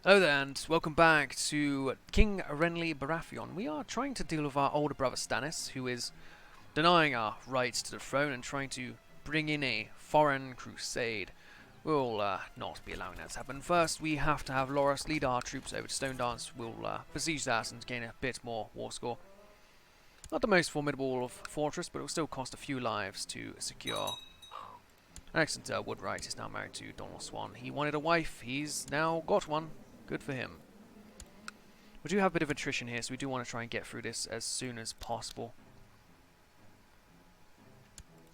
Hello there, and welcome back to King Renly Baratheon. We are trying to deal with our older brother Stannis, who is denying our rights to the throne and trying to bring in a foreign crusade. We'll not be allowing that to happen. First, we have to have Loras lead our troops over to Stone Dance. We'll besiege that and gain a bit more war score. Not the most formidable of fortress, but it will still cost a few lives to secure. Excellent. Woodwright is now married to Donald Swan. He wanted a wife. He's now got one. Good for him. We do have a bit of attrition here, so we do want to try and get through this as soon as possible.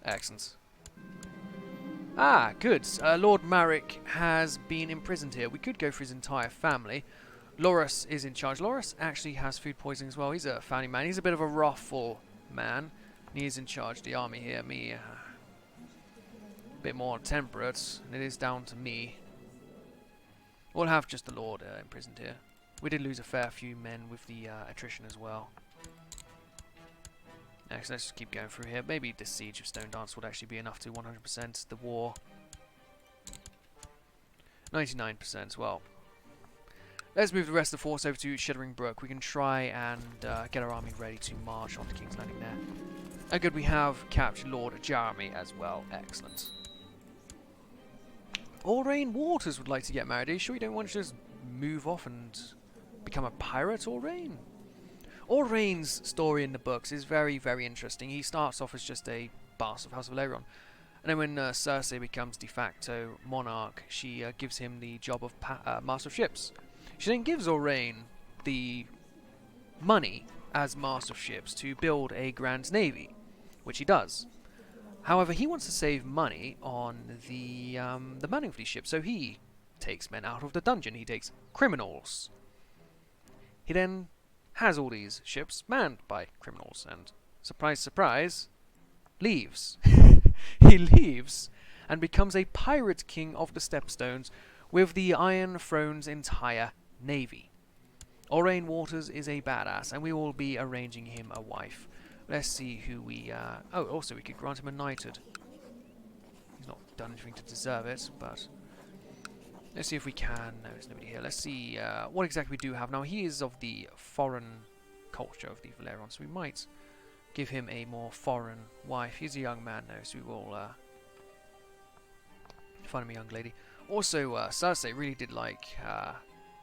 Excellent. Ah, good. Lord Marek has been imprisoned here. We could go for his entire family. Loras is in charge. Loras actually has food poisoning as well. He's a family man. He's a bit of a wrathful man. He is in charge of the army here. Me, a bit more temperate, and it is down to me. We'll have just the Lord imprisoned here. We did lose a fair few men with the attrition as well. Next, let's just keep going through here. Maybe this siege of Stone Dance would actually be enough to 100% the war. 99%, well. Let's move the rest of the force over to Shuddering Brook. We can try and get our army ready to march on to King's Landing there. And good, we have captured Lord Jeremy as well. Excellent. Aurane Waters would like to get married. Are you sure you don't want to just move off and become a pirate, Aurane? Aurane's story in the books is very, very interesting. He starts off as just a boss of House of Valyrian. And then when Cersei becomes de facto monarch, she gives him the job of Master of Ships. She then gives Aurane the money as Master of Ships to build a Grand Navy, which he does. However, he wants to save money on the manning of these ships, so he takes men out of the dungeon. He takes criminals. He then has all these ships manned by criminals, and surprise, surprise, leaves. He leaves and becomes a pirate king of the Stepstones with the Iron Throne's entire navy. Aurane Waters is a badass, and we will be arranging him a wife. Let's see who we... oh, also we could grant him a knighthood. He's not done anything to deserve it, but... Let's see if we can... No, there's nobody here. Let's see what exactly we do have. Now, he is of the foreign culture of the Valyrian, so we might give him a more foreign wife. He's a young man, though, so we will find him a young lady. Also, Cersei really did like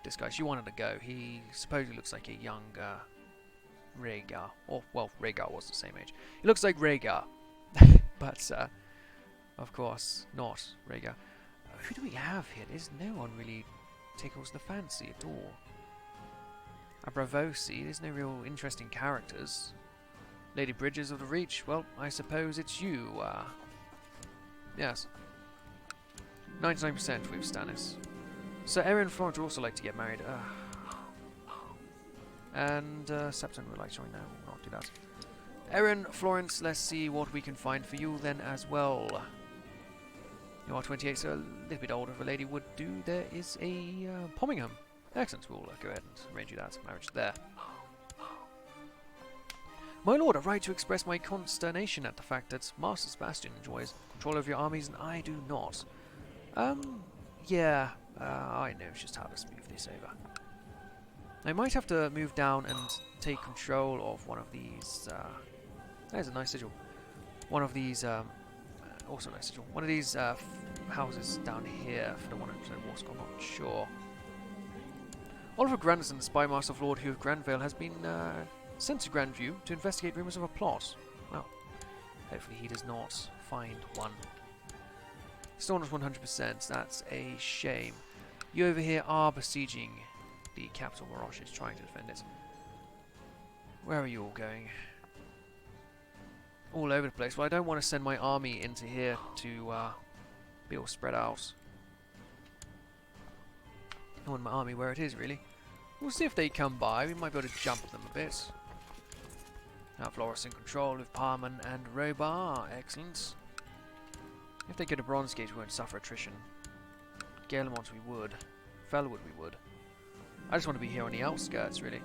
this guy. She wanted to go. He supposedly looks like a young... Rhaegar. Or, well, Rhaegar was the same age. He looks like Rhaegar. But, of course, not Rhaegar. Who do we have here? There's no one really tickles the fancy at all. Abravosi, there's no real interesting characters. Lady Bridges of the Reach, well, I suppose it's you. Yes. 99% with Stannis. Sir Aeron Florent would also like to get married. And Septon would like to join now. We'll not do that. Erin, Florence, let's see what we can find for you then as well. You are 28, so a little bit older of a lady would do. There is a Pommingham. Excellent. We'll go ahead and arrange you that marriage there. My lord, I write to express my consternation at the fact that Master Sebastian enjoys control over your armies and I do not. Yeah, I know just how to smooth this over. I might have to move down and take control of one of these. There's a nice sigil. One of these, also a nice sigil. One of these houses down here for the 100% war score. I'm not sure. Oliver Grandison, the spy master of Lord Hugh of Grandvale, has been sent to Grandview to investigate rumours of a plot. Well, hopefully he does not find one. Still not 100%. That's a shame. You over here are besieging the capital. Morosh is trying to defend it. Where are you all going? All over the place. Well, I don't want to send my army into here to be all spread out. I want my army where it is, really. We'll see if they come by. We might be able to jump them a bit. Have Loras in control with Parman and Robar. Excellent. If they go to Bronze Gate, we won't suffer attrition. Gaelemont we would. Felwood we would. I just want to be here on the outskirts, really.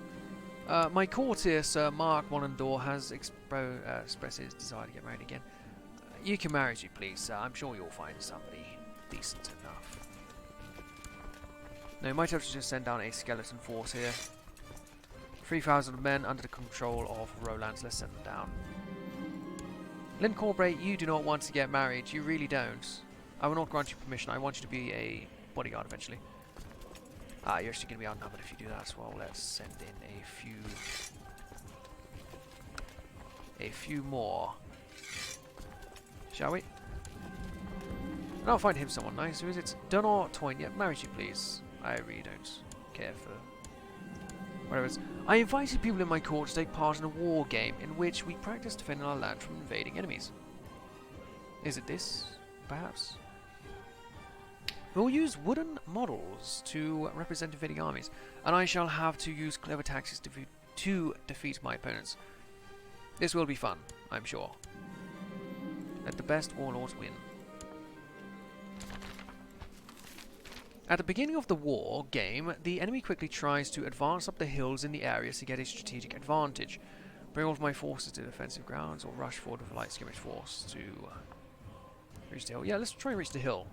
My courtier, Sir Mark Monandor, has expressed his desire to get married again. You can marry as you please, sir. I'm sure you'll find somebody decent enough. No, you might have to just send down a skeleton force here. 3,000 men under the control of Roland. Let's send them down. Lynn Corbray, you do not want to get married. You really don't. I will not grant you permission. I want you to be a bodyguard eventually. Ah, you're actually going to be outnumbered if you do that as well. Let's send in a few more. Shall we? And I'll find him someone nice. Who is it? Dunor Toyne. Yeah, marry you, please. I really don't care for whatever it is. I invited people in my court to take part in a war game in which we practice defending our land from invading enemies. Is it this, perhaps? We'll use wooden models to represent invading armies, and I shall have to use clever tactics to defeat my opponents. This will be fun, I'm sure. Let the best warlords win. At the beginning of the war game, the enemy quickly tries to advance up the hills in the area to get a strategic advantage. Bring all of my forces to defensive grounds, or rush forward with a light skirmish force to reach the hill. Yeah, let's try and reach the hill.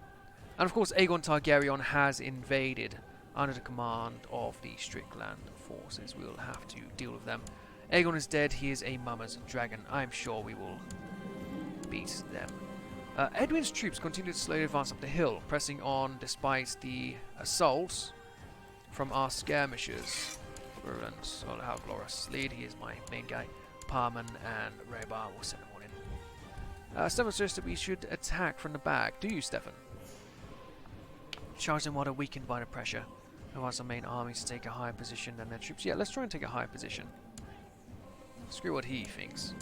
And of course, Aegon Targaryen has invaded under the command of the Strickland forces. We'll have to deal with them. Aegon is dead. He is a mama's dragon. I'm sure we will beat them. Edwin's troops continue to slowly advance up the hill, pressing on despite the assault from our skirmishers. Roland, I'll have Loras lead. He is my main guy. Parman and Rhaebar will send them all in. Stefan suggests that we should attack from the back. Do you, Stefan? Charge them while they're weakened by the pressure. I want our main army to take a higher position than their troops. Yeah, let's try and take a higher position. Screw what he thinks.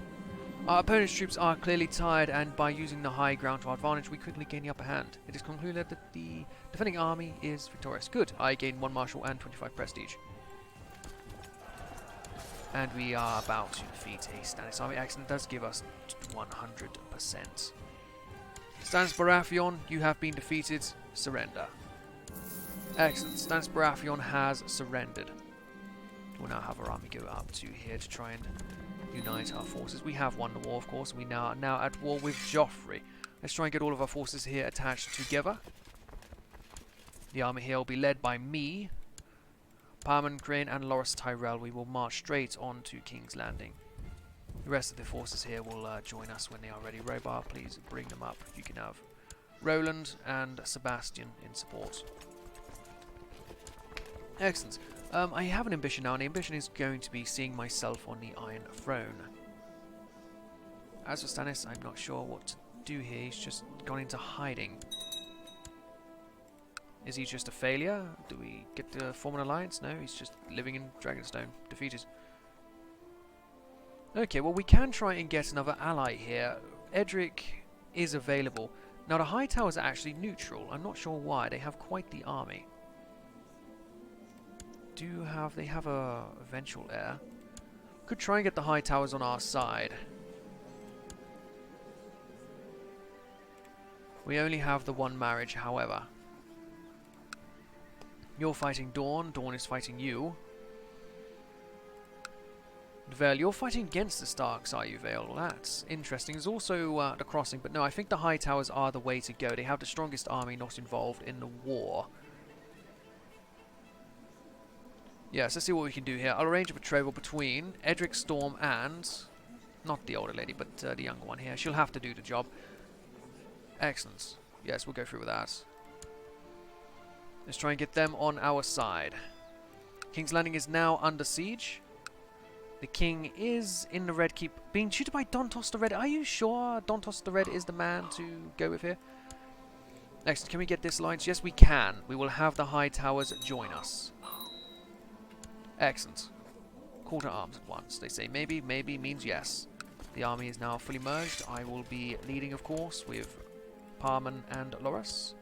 Our opponent's troops are clearly tired, and by using the high ground to our advantage, we quickly gain the upper hand. It is concluded that the defending army is victorious. Good. I gain 1 marshal and 25 prestige. And we are about to defeat a Stannis army. Excellent. Does give us 100%. Stannis Baratheon, you have been defeated. Surrender. Excellent. Stannis Baratheon has surrendered. We'll now have our army go up to here to try and unite our forces. We have won the war, of course, and we are now at war with Joffrey. Let's try and get all of our forces here attached together. The army here will be led by me, Parman Crane, and Loras Tyrell. We will march straight on to King's Landing. The rest of the forces here will join us when they are ready. Rhaebar, please bring them up. You can have Roland and Sebastian in support. Excellent. I have an ambition now, and the ambition is going to be seeing myself on the Iron Throne. As for Stannis, I'm not sure what to do here. He's just gone into hiding. Is he just a failure? Do we get to form an alliance? No, he's just living in Dragonstone. Defeated. Okay, well, we can try and get another ally here. Edric is available. Now, the High Towers are actually neutral. I'm not sure why. They have quite the army. They have a eventual heir. Could try and get the High Towers on our side. We only have the one marriage, however. You're fighting Dawn. Dawn is fighting you. Vale, you're fighting against the Starks, are you, Vale? Well, that's interesting. There's also the Crossing, but no, I think the High Towers are the way to go. They have the strongest army not involved in the war. Yes, let's see what we can do here. I'll arrange a betrothal between Edric Storm and... not the older lady, but the younger one here. She'll have to do the job. Excellent. Yes, we'll go through with that. Let's try and get them on our side. King's Landing is now under siege. The king is in the Red Keep, being tutored by Dontos the Red. Are you sure Dontos the Red is the man to go with here? Excellent. Can we get this alliance? Yes, we can. We will have the High Towers join us. Excellent. Call to arms at once. They say maybe, maybe means yes. The army is now fully merged. I will be leading, of course, with Parman and Loras.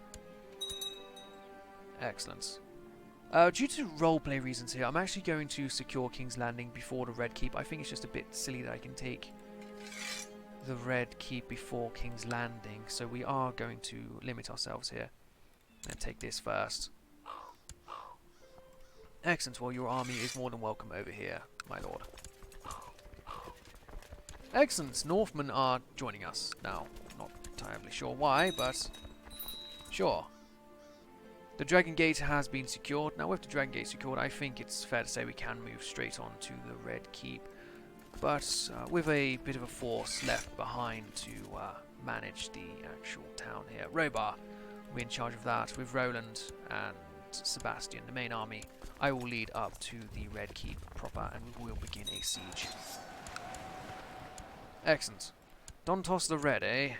Excellent. Due to roleplay reasons here, I'm actually going to secure King's Landing before the Red Keep. I think it's just a bit silly that I can take the Red Keep before King's Landing, so we are going to limit ourselves here and take this first. Excellent. Well, your army is more than welcome over here, my lord. Excellent. Northmen are joining us now. Not entirely sure why, but sure. The Dragon Gate has been secured. Now with the Dragon Gate secured, I think it's fair to say we can move straight on to the Red Keep. But with a bit of a force left behind to manage the actual town here. Robar will be in charge of that, with Roland and Sebastian, the main army. I will lead up to the Red Keep proper, and we will begin a siege. Excellent. Dontos the Red, eh?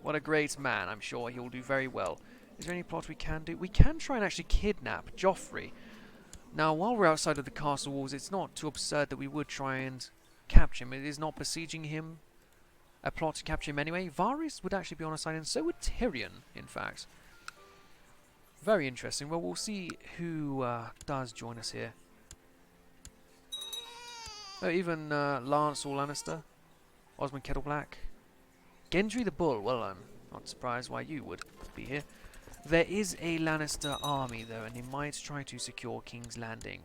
What a great man. I'm sure he'll do very well. Is there any plot we can do? We can try and actually kidnap Joffrey. Now, while we're outside of the castle walls, it's not too absurd that we would try and capture him. It is not besieging him a plot to capture him anyway. Varys would actually be on our side, and so would Tyrion, in fact. Very interesting. Well, we'll see who does join us here. Oh, even Lance or Lannister. Osmond Kettleblack. Gendry the Bull. Well, I'm not surprised why you would be here. There is a Lannister army, though, and they might try to secure King's Landing.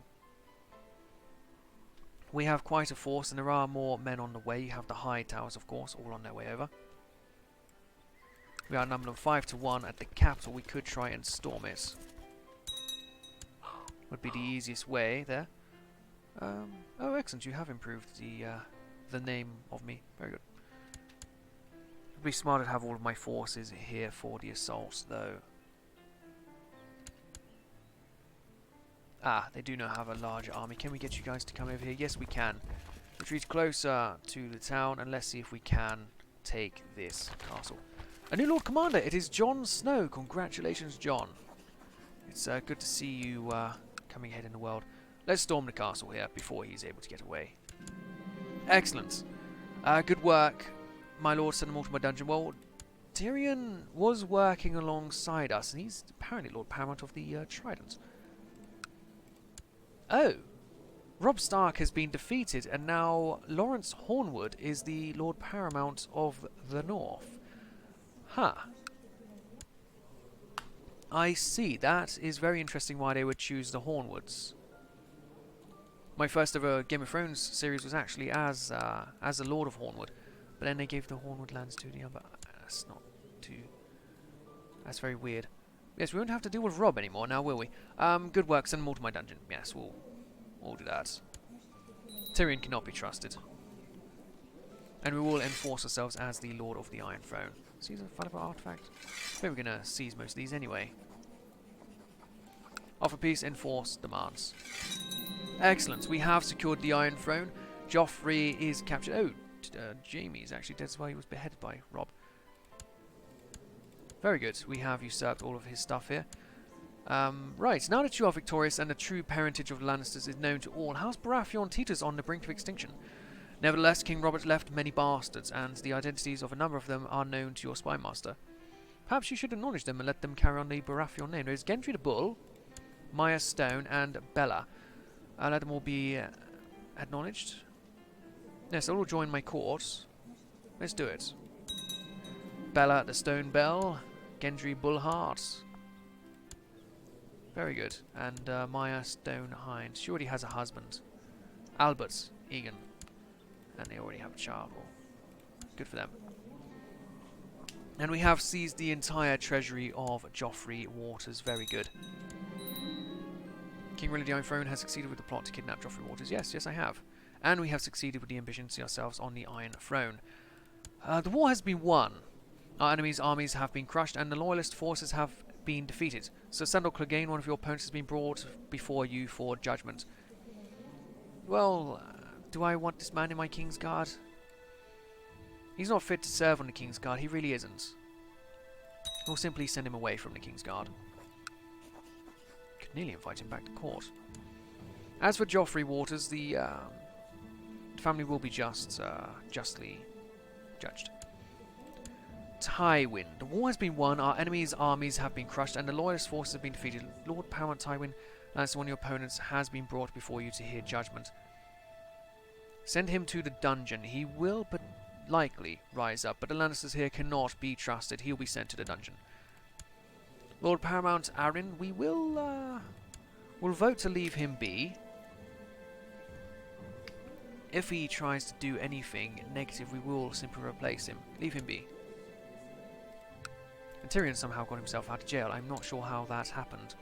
We have quite a force, and there are more men on the way. You have the High Towers, of course, all on their way over. We are numbered 5-1 at the capital. We could try and storm it. Would be the easiest way there. Oh, excellent! You have improved the name of me. Very good. It'd be smart to have all of my forces here for the assault, though. Ah, they do not have a larger army. Can we get you guys to come over here? Yes, we can. Retreat closer to the town, and let's see if we can take this castle. A new Lord Commander! It is Jon Snow. Congratulations, Jon. It's good to see you coming ahead in the world. Let's storm the castle here before he's able to get away. Excellent. Good work, my lord. Send them all to my dungeon. Well, Tyrion was working alongside us, and he's apparently Lord Paramount of the Trident. Oh, Robb Stark has been defeated, and now Lawrence Hornwood is the Lord Paramount of the North. Huh. I see. That is very interesting why they would choose the Hornwoods. My first ever Game of Thrones series was actually as the Lord of Hornwood, but then they gave the Hornwood lands to the other. That's not too. That's very weird. Yes, we won't have to deal with Robb anymore now, will we? Good work. Send them all to my dungeon. Yes, we'll do that. Tyrion cannot be trusted, and we will enforce ourselves as the Lord of the Iron Throne. Seize a valuable artifact. I think we're gonna seize most of these anyway. Offer peace. Enforce demands. Excellent. We have secured the Iron Throne. Joffrey is captured. Oh, Jaime is actually dead. That's why he was beheaded by Robb. Very good. We have usurped all of his stuff here. Right. Now that you are victorious and the true parentage of the Lannisters is known to all, House Baratheon teeters on the brink of extinction. Nevertheless, King Robert left many bastards, and the identities of a number of them are known to your spy master. Perhaps you should acknowledge them and let them carry on the Baratheon name. There's Gendry the Bull, Maya Stone, and Bella. Let them all be acknowledged. Yes, they'll all join my court. Let's do it. Bella the Stone Bell, Gendry Bullheart. Very good. And Maya Stone Hind. She already has a husband. Albert Egan. And they already have a child. Well, good for them. And we have seized the entire treasury of Joffrey Waters. Very good. King Renly the Iron Throne has succeeded with the plot to kidnap Joffrey Waters. Yes, yes I have. And we have succeeded with the ambition to see ourselves on the Iron Throne. The war has been won. Our enemies' armies have been crushed, and the loyalist forces have been defeated. Sir Sandor Clegane, one of your opponents, has been brought before you for judgment. Well, do I want this man in my King's Guard? He's not fit to serve on the King's Guard. He really isn't. We'll simply send him away from the King's Guard. Could nearly invite him back to court. As for Joffrey Waters, the family will be justly judged. Tywin. The war has been won, our enemies' armies have been crushed, and the loyalist forces have been defeated. Lord Paramount Tywin, Lannister, one of your opponents, has been brought before you to hear judgment. Send him to the dungeon. He will but likely rise up, but the Lannisters here cannot be trusted. He'll be sent to the dungeon. Lord Paramount Arryn, we will vote to leave him be. If he tries to do anything negative, we will simply replace him. Leave him be. And Tyrion somehow got himself out of jail. I'm not sure how that happened.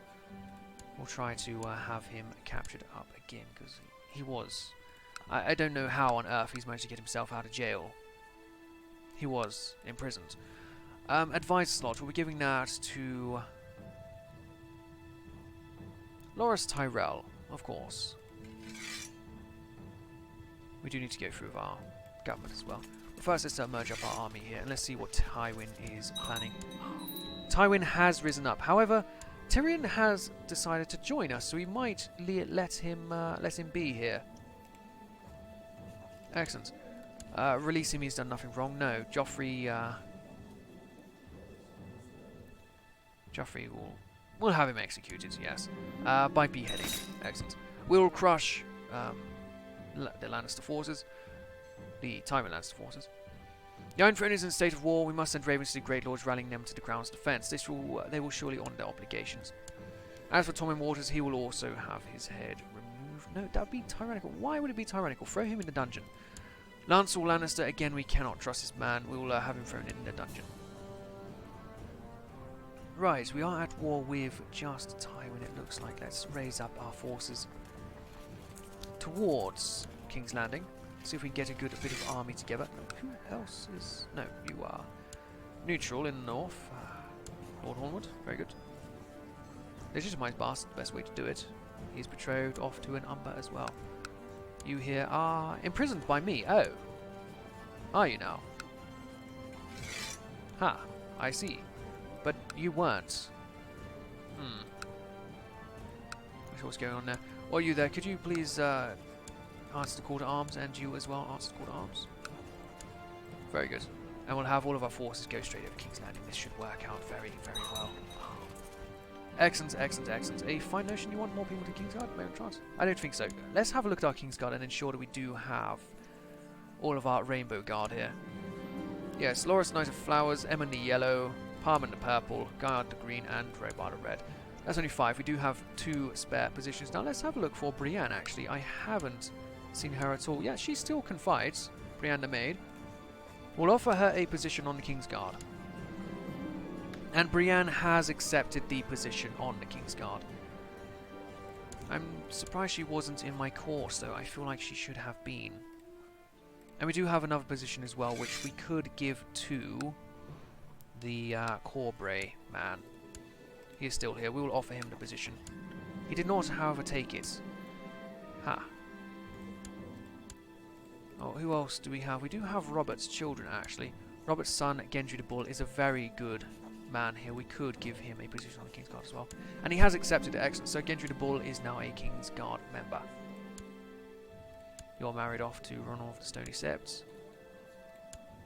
We'll try to have him captured up again, because he was... I don't know how on earth he's managed to get himself out of jail. He was imprisoned. Advisor slot, we'll be giving that to... Loras Tyrell, of course. We do need to go through with our government as well. But first, let's merge up our army here, and let's see what Tywin is planning. Tywin has risen up. However, Tyrion has decided to join us, so we might let him be here. Excellent. Release him, he's done nothing wrong. No, Joffrey will have him executed, yes. By beheading. Excellent. We'll crush the Lannister forces. The Tywin Lannister forces. The Iron Throne is in a state of war. We must send ravens to the Great Lords, rallying them to the Crown's defence. They will surely honour their obligations. As for Tommen Waters, he will also have his head removed. No, that would be tyrannical. Why would it be tyrannical? Throw him in the dungeon. Lancel Lannister, again, we cannot trust this man. We will have him thrown in the dungeon. Right, we are at war with just Tywin, it looks like. Let's raise up our forces towards King's Landing. See if we can get a good bit of army together. Who else is... No, you are neutral in the north. Lord Hornwood, very good. Legitimized bastard, the best way to do it. He's betrothed off to an Umber as well. You here are imprisoned by me. Oh. Are you now? Ha, I see. But you weren't. Not sure what's going on there. Or you there, could you please answer the call to arms, and you as well answer the call to arms? Very good. And we'll have all of our forces go straight over King's Landing. This should work out very, very well. Excellent, excellent, excellent. A fine notion, you want more people to Kingsguard? Maybe chance? I don't think so. Let's have a look at our Kingsguard and ensure that we do have all of our Rainbow Guard here. Yes, Loras Knight of Flowers, Emma in the yellow, Palm in the purple, Guard the green, and Robard the red. That's only 5. We do have 2 spare positions. Now let's have a look for Brienne, actually. I haven't seen her at all. Yeah, she still confides. Brienne the maid. We'll offer her a position on the Kingsguard. And Brienne has accepted the position on the Kingsguard. I'm surprised she wasn't in my course, though. I feel like she should have been. And we do have another position as well, which we could give to the Corbray man. He is still here. We will offer him the position. He did not, however, take it. Ha. Oh, who else do we have? We do have Robert's children, actually. Robert's son, Gendry the Bull, is a very good man here. We could give him a position on the Kingsguard as well. And he has accepted it. Excellent. So Gendry the Bull is now a Kingsguard member. You're married off to Ronald the Stony Septs.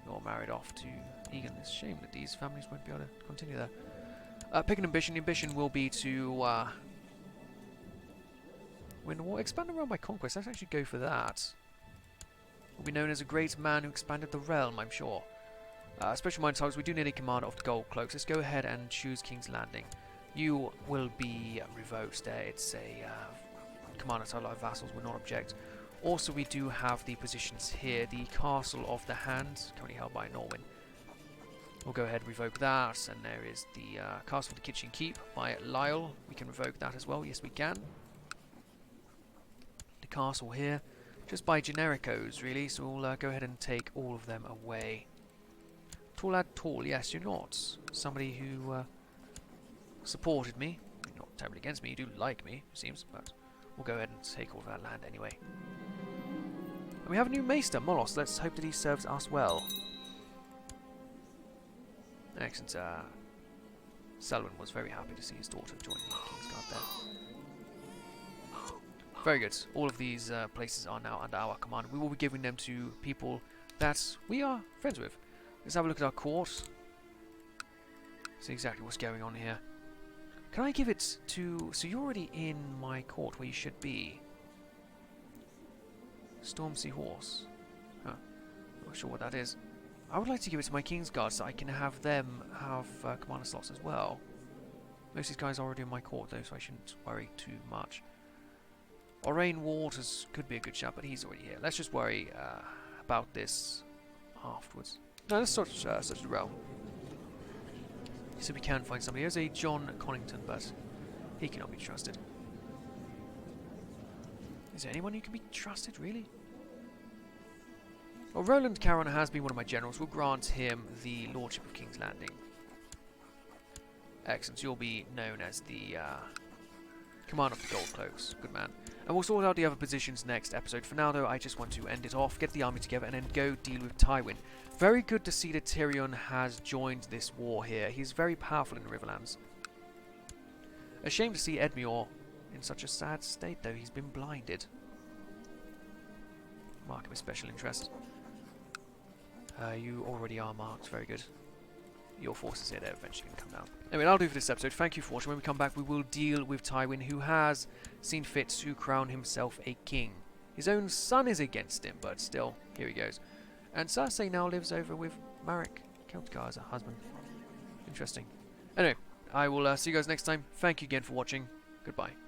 You're married off to Egan. It's a shame that these families won't be able to continue there. Pick an ambition. The ambition will be to win the war. Expand the realm by conquest. Let's actually go for that. Will be known as a great man who expanded the realm, I'm sure. Special mind targets. We do need a commander of the Gold Cloaks. Let's go ahead and choose King's Landing. You will be revoked there. It's a commander title. Our vassals will not object. Also, we do have the positions here. The Castle of the Hand, currently held by Norwin. We'll go ahead and revoke that. And there is the Castle of the Kitchen Keep by Lyle. We can revoke that as well. Yes, we can. The castle here, just by genericos, really. So we'll go ahead and take all of them away. Tall lad, tall. Yes, you're not somebody who supported me. You're not terribly against me. You do like me, it seems. But we'll go ahead and take all of that land anyway. And we have a new maester, Molos. Let's hope that he serves us well. Excellent. Selwyn was very happy to see his daughter join the Kingsguard there. Very good. All of these places are now under our command. We will be giving them to people that we are friends with. Let's have a look at our court. See exactly what's going on here. Can I give it to... So you're already in my court where you should be. Stormsea Horse. Huh. Not sure what that is. I would like to give it to my Kingsguard so I can have them have commander slots as well. Most of these guys are already in my court though, so I shouldn't worry too much. Orain Waters could be a good shout, but he's already here. Let's just worry about this afterwards. No, let's search the realm. So we can find somebody. There's a John Connington, but he cannot be trusted. Is there anyone who can be trusted, really? Well, Roland Caron has been one of my generals. We'll grant him the Lordship of King's Landing. Excellent. You'll be known as the Commander of the Gold Cloaks. Good man. And we'll sort out the other positions next episode. For now, though, I just want to end it off, get the army together, and then go deal with Tywin. Very good to see that Tyrion has joined this war here. He's very powerful in the Riverlands. A shame to see Edmure in such a sad state, though. He's been blinded. Mark him as special interest. You already are marked. Very good. Your forces here, they're eventually going to come down. Anyway, that'll do for this episode. Thank you for watching. When we come back, we will deal with Tywin, who has seen fit to crown himself a king. His own son is against him, but still, here he goes. And Cersei now lives over with Marek Celtigar as a husband. Interesting. Anyway, I will see you guys next time. Thank you again for watching. Goodbye.